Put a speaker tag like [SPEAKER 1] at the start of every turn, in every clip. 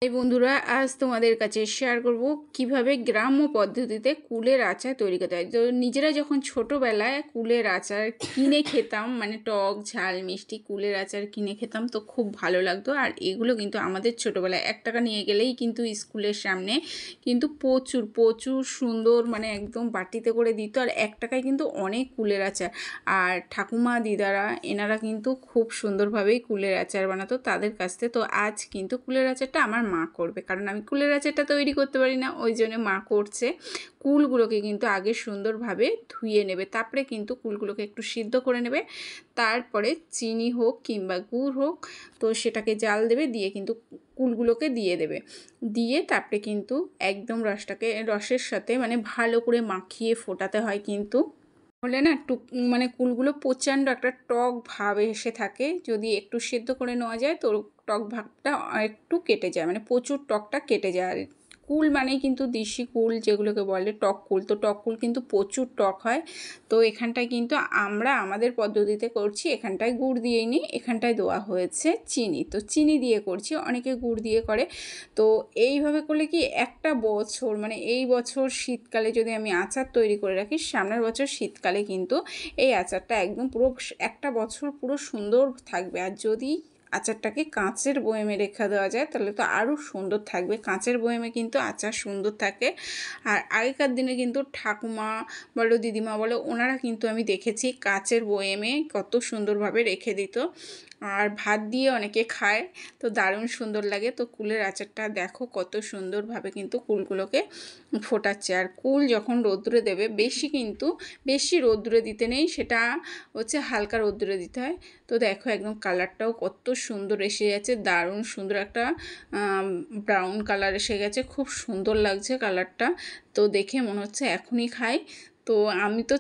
[SPEAKER 1] এই বন্ধুরা আজ তোমাদের কাছে শেয়ার করব কিভাবে গ্রাম্য পদ্ধতিতে কুলের আচার তৈরি করতে হয়। তো নিজেরা যখন ছোটোবেলায় কুলের আচার কিনে খেতাম, মানে টক ঝাল মিষ্টি কুলের আচার কিনে খেতাম, তো খুব ভালো লাগতো। আর এগুলো কিন্তু আমাদের ছোটোবেলায় 1 টাকা নিয়ে গেলেই কিন্তু স্কুলের সামনে কিন্তু প্রচুর প্রচুর সুন্দর, মানে একদম বাটিতে করে দিত। আর 1 টাকায় কিন্তু অনেক কুলের আচার। আর ঠাকুমা দিদারা এনারা কিন্তু খুব সুন্দরভাবেই কুলের আচার বানাতো তাদের কাছ থেকে। তো আজ কিন্তু কুলের আচারটা আমার মা করবে, কারণ আমি কুলের আচারটা তৈরি করতে পারি না, ওই জন্য মা করছে। কুলগুলোকে কিন্তু আগে সুন্দরভাবে ধুয়ে নেবে, তারপরে কিন্তু কুলগুলোকে একটু সিদ্ধ করে নেবে। তারপরে চিনি হোক কিংবা গুড় হোক, তো সেটাকে জাল দেবে, দিয়ে কিন্তু কুলগুলোকে দিয়ে দেবে। দিয়ে তারপরে কিন্তু একদম রসের সাথে মানে ভালো করে মাখিয়ে ফোটাতে হয়। কিন্তু হলে না মানে কুলগুলো প্রচণ্ড একটা টক ভাব এসে থাকে। যদি একটু সেদ্ধ করে নেওয়া যায় তো টক ভাবটা একটু কেটে যায়, মানে প্রচুর টকটা কেটে যায়। আর কুল মানেই কিন্তু দেশি কুল যেগুলোকে বলে টক কুল, তো টক কুল কিন্তু প্রচুর টক হয়। তো এখানটায় কিন্তু আমরা আমাদের পদ্ধতিতে করছি, এখানটায় গুড় দিয়েই নিই, এখানটায় দেওয়া হয়েছে চিনি। তো চিনি দিয়ে করছি, অনেকে গুড় দিয়ে করে। তো এইভাবে করলে কি একটা বছর, মানে এই বছর শীতকালে যদি আমি আচার তৈরি করে রাখি, সামনের বছর শীতকালে কিন্তু এই আচারটা একদম পুরো একটা বছর পুরো সুন্দর থাকবে। আর যদি আচারটাকে কাঁচের বয়েমে রেখে দেওয়া যায় তাহলে তো আরও সুন্দর থাকবে। কাঁচের বয়েমে কিন্তু আচার সুন্দর থাকে। আর আগেকার দিনে কিন্তু ঠাকুমা বলো দিদিমা বলো, ওনারা কিন্তু আমি দেখেছি কাঁচের বয়েমে কত সুন্দরভাবে রেখে দিত। আর ভাত দিয়ে অনেকে খায়, তো দারুণ সুন্দর লাগে। তো কুলের আচারটা দেখো কত সুন্দরভাবে কিন্তু কুলগুলোকে ফোটাচ্ছে। আর কুল যখন রোদ্দুরে দেবে, বেশি রোদ্দুরে দিতে নেই, সেটা হচ্ছে হালকা রোদ্দুরে দিতে হয়। তো দেখো একদম কালারটাও কত সুন্দর এসে যাচ্ছে, দারুণ সুন্দর একটা ব্রাউন কালার এসে গেছে, খুব সুন্দর লাগছে কালারটা। তো দেখে মনে হচ্ছে এখনই খাই। তো আমি তো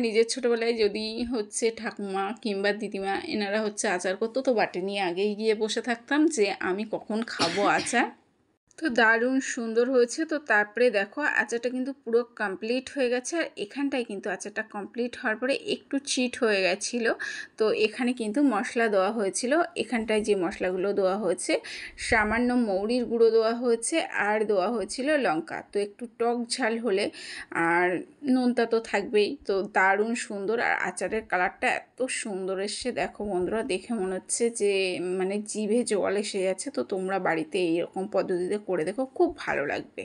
[SPEAKER 1] নিজের ছোটোবেলায় যদি হচ্ছে ঠাকুমা কিংবা দিদিমা এনারা হচ্ছে আচার করতো, তো বাটি নিয়ে আগেই গিয়ে বসে থাকতাম যে আমি কখন খাবো আচার। তো দারুণ সুন্দর হয়েছে। তো তারপরে দেখো আচারটা কিন্তু পুরো কমপ্লিট হয়ে গেছে। আর এখানটায় কিন্তু আচারটা কমপ্লিট হওয়ার পরে একটু চিট হয়ে গেছিলো, তো এখানে কিন্তু মশলা দেওয়া হয়েছিল। এখানটায় যে মশলাগুলো দেওয়া হয়েছে, সামান্য মৌরির গুঁড়ো দেওয়া হয়েছে, আর দেওয়া হয়েছিল লঙ্কা। তো একটু টক ঝাল হলে, আর নোনতা তো থাকবেই। তো দারুণ সুন্দর। আর আচারের কালারটা এত সুন্দর এসছে, দেখো বন্ধুরা, দেখে মনে হচ্ছে যে মানে জিভে জল এসে যাচ্ছে। তো তোমরা বাড়িতে এইরকম পদ্ধতিতে করে দেখো, খুব ভালো লাগবে।